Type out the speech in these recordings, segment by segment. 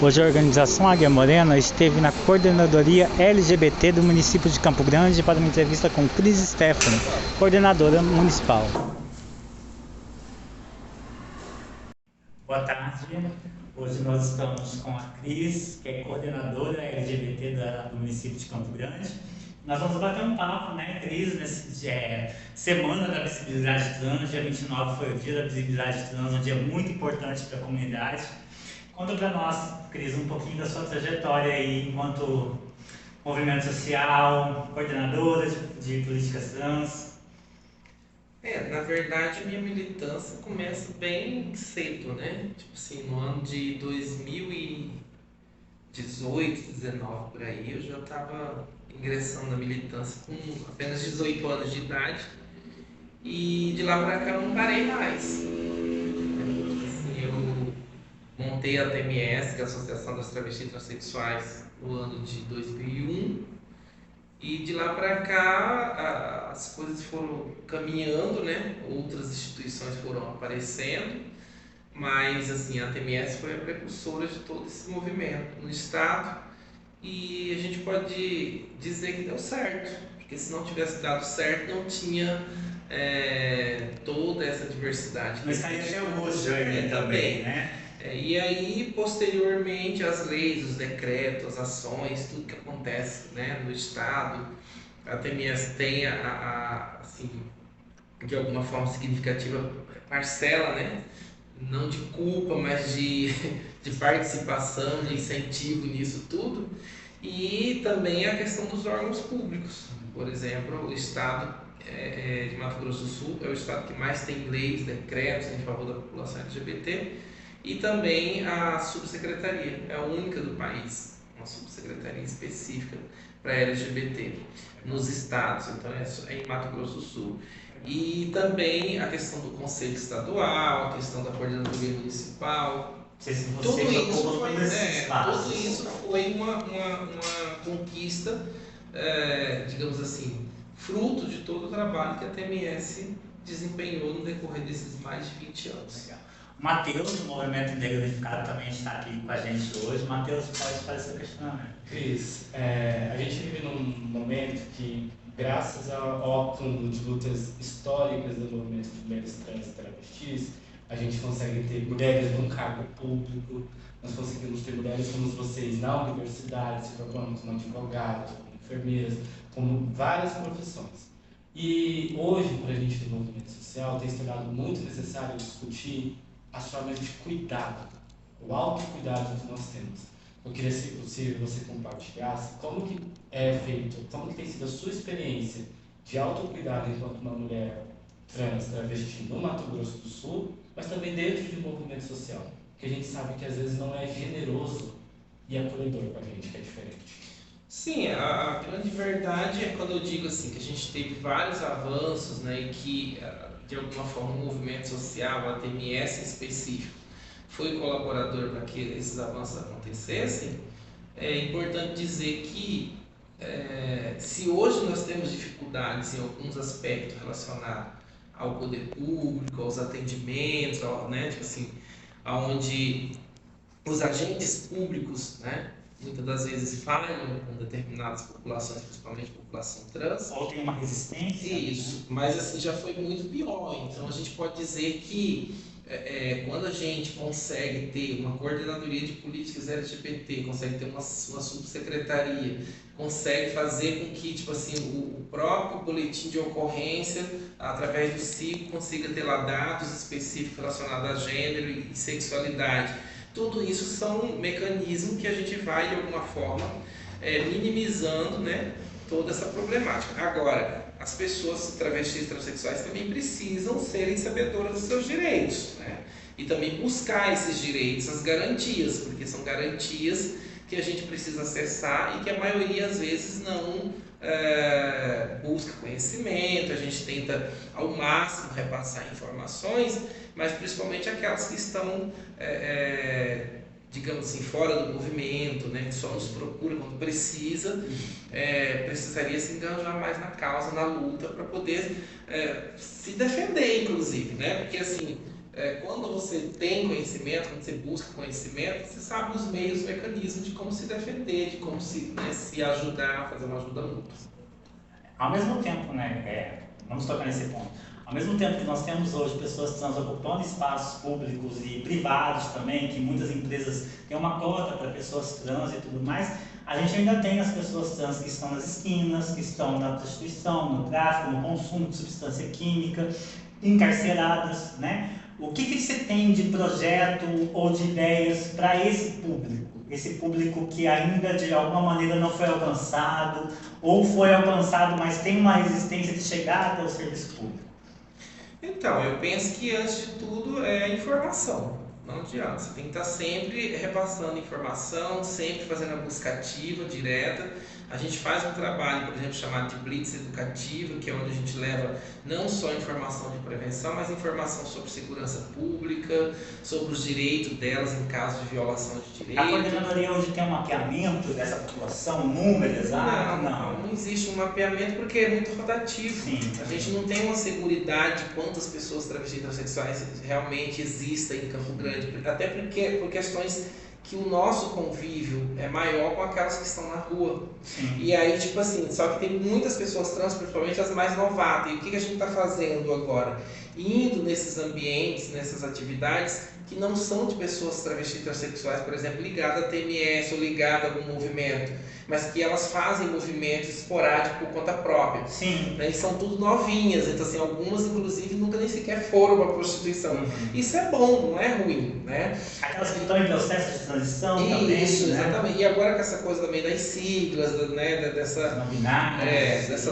Hoje a organização Águia Morena esteve na coordenadoria LGBT do município de Campo Grande para uma entrevista com Cris Stefano, coordenadora municipal. Boa tarde, hoje nós estamos com a Cris, que é coordenadora LGBT do município de Campo Grande. Nós vamos bater um papo, né, Cris, nesse Semana da Visibilidade Trans, dia 29 foi o dia da Visibilidade Trans, um dia muito importante para a comunidade. Conta para nós, Cris, um pouquinho da sua trajetória aí enquanto movimento social, coordenadora de políticas trans. Na verdade, a minha militância começa bem cedo, né? Tipo assim, no ano de 2018, 19 por aí, eu já estava ingressando na militância com apenas 18 anos de idade e de lá para cá eu não parei mais. Assim, eu montei a ATMS, que é a Associação das Travestis e Transsexuais, no ano de 2001. E de lá para cá as coisas foram caminhando, né? Outras instituições foram aparecendo, mas assim, a TMS foi a precursora de todo esse movimento no estado e a gente pode dizer que deu certo, porque se não tivesse dado certo não tinha toda essa diversidade. Mas está aí até hoje também, né? E aí, posteriormente, as leis, os decretos, as ações, tudo que acontece, né, no Estado, a TMS tem assim, de alguma forma significativa, parcela, né, não de culpa, mas de participação, de incentivo nisso tudo. E também a questão dos órgãos públicos. Por exemplo, o Estado de Mato Grosso do Sul é o Estado que mais tem leis, decretos em favor da população LGBT. E também a subsecretaria, é a única do país, uma subsecretaria específica para LGBT nos estados, então é em Mato Grosso do Sul. E também a questão do Conselho Estadual, a questão da coordenadoria municipal. Tudo isso foi uma conquista, digamos assim, fruto de todo o trabalho que a TMS desempenhou no decorrer desses mais de 20 anos. Legal. Matheus, do Movimento Negro Unificado, também está aqui com a gente hoje. Matheus, pode fazer seu questionamento. Cris, a gente vive num momento que, graças ao acúmulo de lutas históricas do movimento de mulheres trans e travestis, a gente consegue ter mulheres num cargo público, nós conseguimos ter mulheres como vocês na universidade, se formando como advogadas, como enfermeiras, como várias profissões. E hoje, para a gente do movimento social, tem se tornado muito necessário discutir as formas de cuidado, o autocuidado que nós temos. Eu queria, se possível, você compartilhasse como que é feito, como que tem sido a sua experiência de autocuidado enquanto uma mulher trans, travesti no Mato Grosso do Sul, mas também dentro de um movimento social, que a gente sabe que às vezes não é generoso e acolhedor para a gente, que é diferente. Sim, a grande verdade é quando eu digo assim, que a gente teve vários avanços, né, e que de alguma forma o movimento social, a TMS em específico, foi colaborador para que esses avanços acontecessem. É importante dizer que se hoje nós temos dificuldades em alguns aspectos relacionados ao poder público, aos atendimentos, né, tipo assim, onde os agentes públicos, né, muitas das vezes falham com determinadas populações, principalmente a população trans. Ou tem uma resistência. Isso, mas assim já foi muito pior. Então a gente pode dizer que quando a gente consegue ter uma coordenadoria de políticas LGBT, consegue ter uma subsecretaria, consegue fazer com que tipo assim, o próprio boletim de ocorrência, através do CIP, consiga ter lá dados específicos relacionados a gênero e sexualidade. Tudo isso são mecanismos que a gente vai, de alguma forma, minimizando, né, toda essa problemática. Agora, as pessoas travestis e transexuais também precisam serem sabedoras dos seus direitos, né? E também buscar esses direitos, as garantias, porque são garantias que a gente precisa acessar e que a maioria, às vezes, não busca conhecimento. A gente tenta, ao máximo, repassar informações, mas principalmente aquelas que estão digamos assim, fora do movimento, né, que só nos procura quando precisa, precisaria se engajar mais na causa, na luta, para poder se defender, inclusive, né, porque assim, quando você tem conhecimento, quando você busca conhecimento, você sabe os meios, os mecanismos de como se defender, de como se ajudar a fazer uma ajuda mútua. Ao mesmo tempo, vamos tocar nesse ponto, ao mesmo tempo que nós temos hoje pessoas trans ocupando espaços públicos e privados também, que muitas empresas têm uma cota para pessoas trans e tudo mais, a gente ainda tem as pessoas trans que estão nas esquinas, que estão na prostituição, no tráfico, no consumo de substância química, encarceradas, né? O que você tem de projeto ou de ideias para esse público que ainda de alguma maneira não foi alcançado, ou foi alcançado, mas tem uma resistência de chegar até o serviço público? Então, eu penso que antes de tudo é informação. Não adianta, você tem que estar sempre repassando informação, sempre fazendo a busca ativa, direta. A gente faz um trabalho, por exemplo, chamado de Blitz Educativo, que é onde a gente leva não só informação de prevenção, mas informação sobre segurança pública, sobre os direitos delas em caso de violação de direitos. A coordenadoria hoje tem um mapeamento dessa população, número exato? Não existe um mapeamento porque é muito rotativo. Sim. A gente não tem uma seguridade de quantas pessoas travestis e transexuais realmente existem em Campo Grande, até porque por questões que o nosso convívio é maior com aquelas que estão na rua. Sim. E aí, tipo assim, só que tem muitas pessoas trans, principalmente as mais novatas. E o que a gente está fazendo agora? Indo nesses ambientes, nessas atividades que não são de pessoas travestis e transexuais, por exemplo, ligadas a TMS ou ligadas a algum movimento, mas que elas fazem movimentos esporádicos por conta própria. Sim. E são tudo novinhas, então assim, algumas inclusive nunca nem sequer foram para a prostituição. Isso é bom, não é ruim, né? Aquelas que estão em processo de transição também. Isso, né? exatamente. E agora com essa coisa também das siglas, né, dessa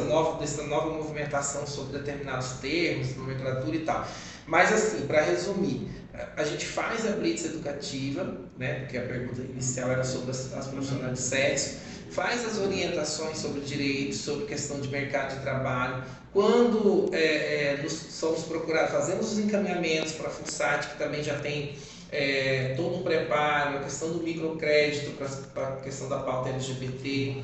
nova movimentação sobre determinados termos, nomenclatura e tal. Mas assim, para resumir, a gente faz a blitz educativa, né, porque a pergunta inicial era sobre as profissionais de sexo, faz as orientações sobre direitos, sobre questão de mercado de trabalho. Quando somos procurados, fazemos os encaminhamentos para a FUNSAT, que também já tem todo um preparo, a questão do microcrédito para a questão da pauta LGBT,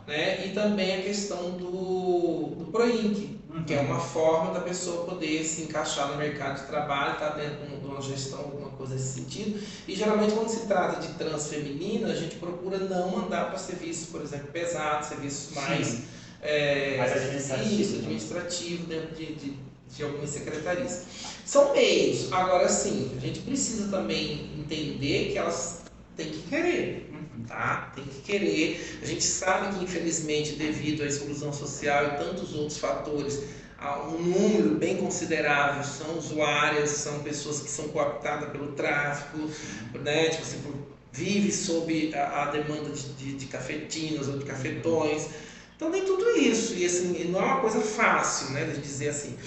né? E também a questão do PROINC, que é uma forma da pessoa poder se encaixar no mercado de trabalho, estar dentro de uma gestão, alguma coisa nesse sentido. E geralmente quando se trata de trans feminina, a gente procura não mandar para serviços, por exemplo, pesados, serviços mais administrativo dentro de algumas secretarias. São meios. Agora sim, a gente precisa também entender que elas têm que querer, tá? Tem que querer. A gente sabe que infelizmente devido à exclusão social e tantos outros fatores, um número bem considerável são usuárias, são pessoas que são cooptadas pelo tráfico, né? Tipo assim, vive sob a demanda de cafetinas ou de cafetões. Então tem tudo isso, e assim, não é uma coisa fácil, né, de dizer assim.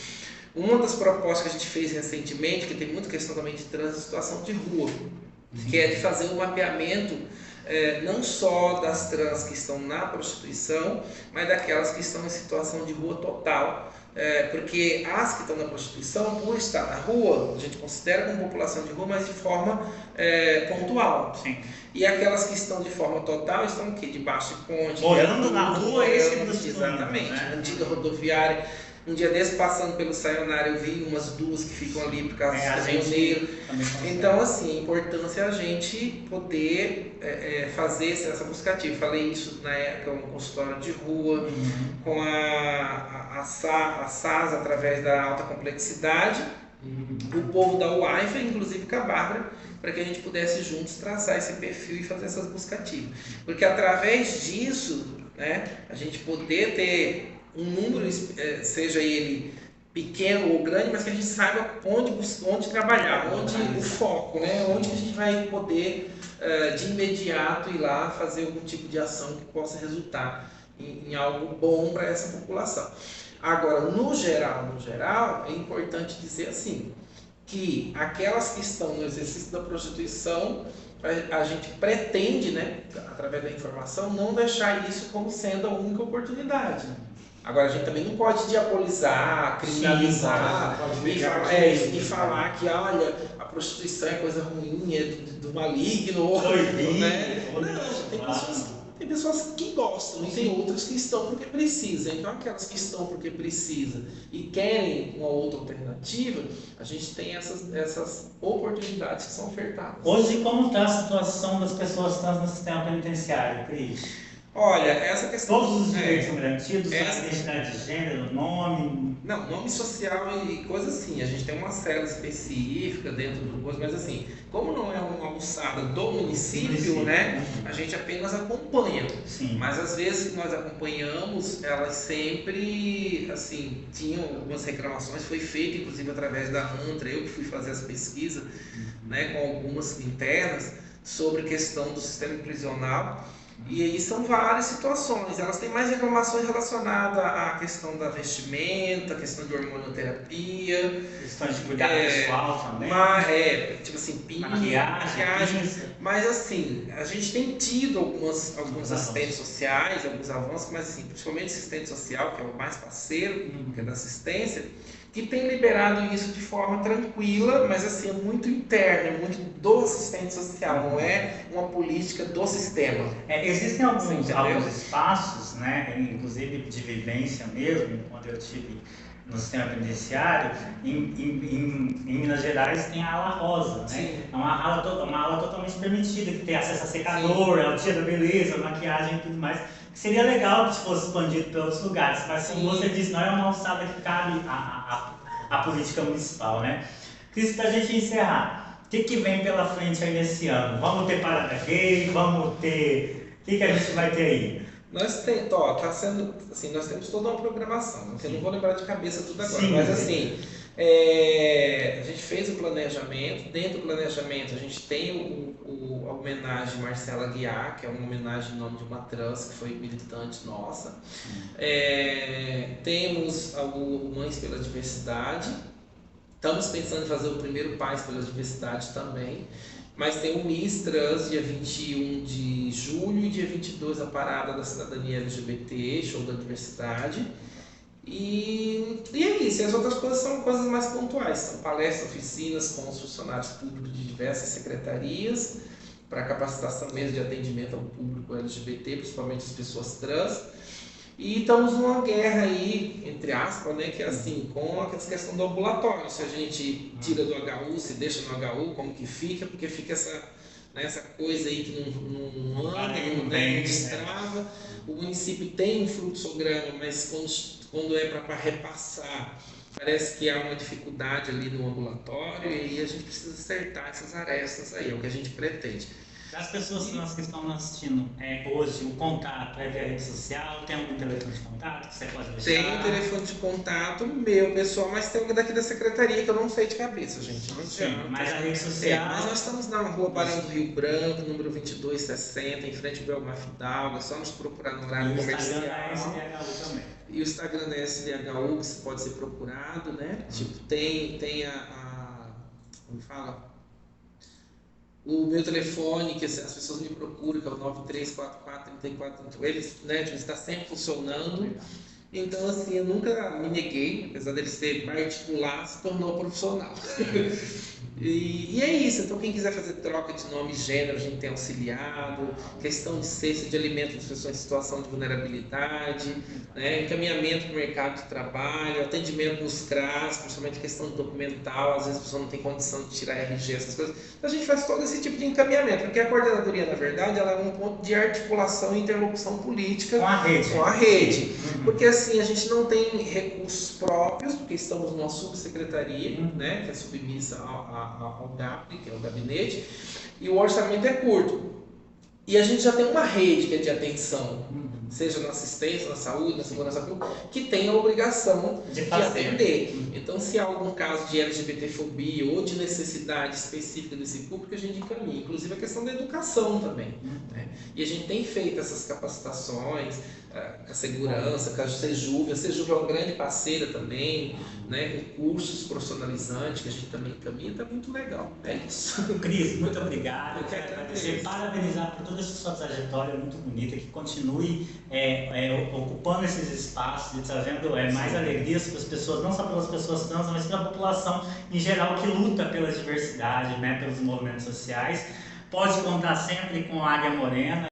Uma das propostas que a gente fez recentemente, que tem muita questão também de trans, situação de rua, que é de fazer um mapeamento não só das trans que estão na prostituição, mas daquelas que estão em situação de rua total. Porque as que estão na prostituição, por estar na rua, a gente considera como população de rua, mas de forma pontual. Sim. E aquelas que estão de forma total estão o quê? Debaixo de ponte. Morando na rua, exatamente. Né? Antiga rodoviária. Um dia desse, passando pelo Sayonara, eu vi umas duas que ficam ali por causa do caminhoneiro. Então, assim, a importância é a gente poder fazer essa busca ativa. Falei isso na época com o consultório de rua, com a SAS através da alta complexidade, o povo da UAIFA, inclusive com a Bárbara, para que a gente pudesse juntos traçar esse perfil e fazer essas buscas ativas. Porque através disso, né, a gente poder ter um número, seja ele pequeno ou grande, mas que a gente saiba onde trabalhar, onde o foco, né? Onde a gente vai poder de imediato ir lá fazer algum tipo de ação que possa resultar em algo bom para essa população. Agora, no geral, é importante dizer assim, que aquelas que estão no exercício da prostituição, a gente pretende, né, através da informação, não deixar isso como sendo a única oportunidade. Agora, a gente também não pode diabolizar, criminalizar e falar que, olha, a prostituição é coisa ruim, é do maligno, né? Não, tem pessoas Tem pessoas que gostam e tem outras que estão porque precisam. Então, aquelas que estão porque precisam e querem uma outra alternativa, a gente tem essas oportunidades que são ofertadas. Hoje, como está a situação das pessoas trans no sistema penitenciário, Cris? Olha, essa questão... Todos os direitos são garantidos, essa... a identidade de gênero, nome... Não, nome social e coisa assim. A gente tem uma célula específica dentro do curso, mas assim, como não é uma alçada do município, né? A gente apenas acompanha. Sim. Mas às vezes que nós acompanhamos, elas sempre, assim, tinham algumas reclamações. Foi feito, inclusive, através da ANTRA, eu que fui fazer as pesquisas, né, com algumas internas, sobre a questão do sistema prisional. E aí são várias situações, elas têm mais reclamações relacionadas à questão da vestimenta, à questão de hormonoterapia, Questões de cuidado pessoal também. Tipo assim, maquiagem. Mas assim, a gente tem tido alguns assistentes sociais, alguns avanços, mas assim, principalmente assistente social, que é o mais parceiro, que é da assistência, que tem liberado isso de forma tranquila, mas assim, é muito interno, é muito do assistente social, não é uma política do sistema. Existem alguns espaços, né, inclusive de vivência mesmo, quando eu estive no sistema penitenciário, em Minas Gerais tem a ala rosa, né? É uma ala totalmente permitida, que tem acesso a secador, ao dia da beleza, maquiagem e tudo mais. Seria legal que fosse expandido para outros lugares, mas como você disse, não é uma alçada que cabe à política municipal, né? Cris, para a gente encerrar, o que vem pela frente aí nesse ano? Vamos ter parada gay? Vamos ter... O que a gente vai ter aí? Nós temos toda uma programação, eu não vou lembrar de cabeça tudo agora, mas assim, a gente fez o planejamento, dentro do planejamento a gente tem a homenagem a Marcela Guiar, que é uma homenagem em nome de uma trans que foi militante nossa. Temos o Mães pela Diversidade, estamos pensando em fazer o primeiro Pais pela Diversidade também. Mas tem o MIS Trans, dia 21 de julho, e dia 22 a Parada da Cidadania LGBT, Show da Diversidade. E é isso, e as outras coisas são coisas mais pontuais, são palestras, oficinas com os funcionários públicos de diversas secretarias, para capacitação mesmo de atendimento ao público LGBT, principalmente as pessoas trans. E estamos numa guerra aí, entre aspas, né, que é assim, com a questão do ambulatório. Se a gente tira do HU, se deixa no HU, como que fica? Porque fica essa coisa aí que não anda, não destrava. O município tem um fluxograma, mas quando é para repassar, parece que há uma dificuldade ali no ambulatório e a gente precisa acertar essas arestas aí, é o que a gente pretende. As pessoas que estão assistindo hoje, o contato é via rede social? Tem algum telefone de contato que você pode deixar? Tem um telefone de contato meu, pessoal, mas tem um daqui da secretaria que eu não sei de cabeça, gente. Mas a rede social... mas nós estamos na rua Barão do Rio Branco, número 2260, em frente ao Belmar Fidalgo, é só nos procurar no horário comercial. E o Instagram é SDHU também. E o Instagram é SDHU, que pode ser procurado, né? Tipo, tem como fala? O meu telefone, que as pessoas me procuram, que é o 934434, ele, né, está sempre funcionando. Então, assim, eu nunca me neguei, apesar dele ser particular, se tornou profissional. E é isso, então quem quiser fazer troca de nome e gênero, a gente tem auxiliado, questão de cesta de alimentos das pessoas em situação de vulnerabilidade, né, encaminhamento para o mercado de trabalho, atendimento nos CRAS, principalmente questão documental, às vezes a pessoa não tem condição de tirar RG, essas coisas. Então a gente faz todo esse tipo de encaminhamento, porque a coordenadoria, na verdade, ela é um ponto de articulação e interlocução política com a rede. Porque assim, a gente não tem recursos próprios, porque estamos numa subsecretaria, né, que é submissa ao GAP, que é o gabinete, e o orçamento é curto. E a gente já tem uma rede que é de atenção, seja na assistência, na saúde, na segurança pública, que tem a obrigação de atender. Então, se há algum caso de LGBTfobia ou de necessidade específica desse público, a gente encaminha. Inclusive a questão da educação também. Né? E a gente tem feito essas capacitações, com a segurança, com a Sejuve. A Sejuve é uma grande parceira também, né? Com cursos profissionalizantes que a gente também encaminha, está muito legal. É isso. Cris, muito obrigado. Eu quero agradecer, parabenizar por toda essa sua trajetória muito bonita, que continue ocupando esses espaços e trazendo mais alegrias para as pessoas, não só pelas pessoas trans, mas para a população em geral que luta pela diversidade, né, pelos movimentos sociais. Pode contar sempre com a Águia Morena.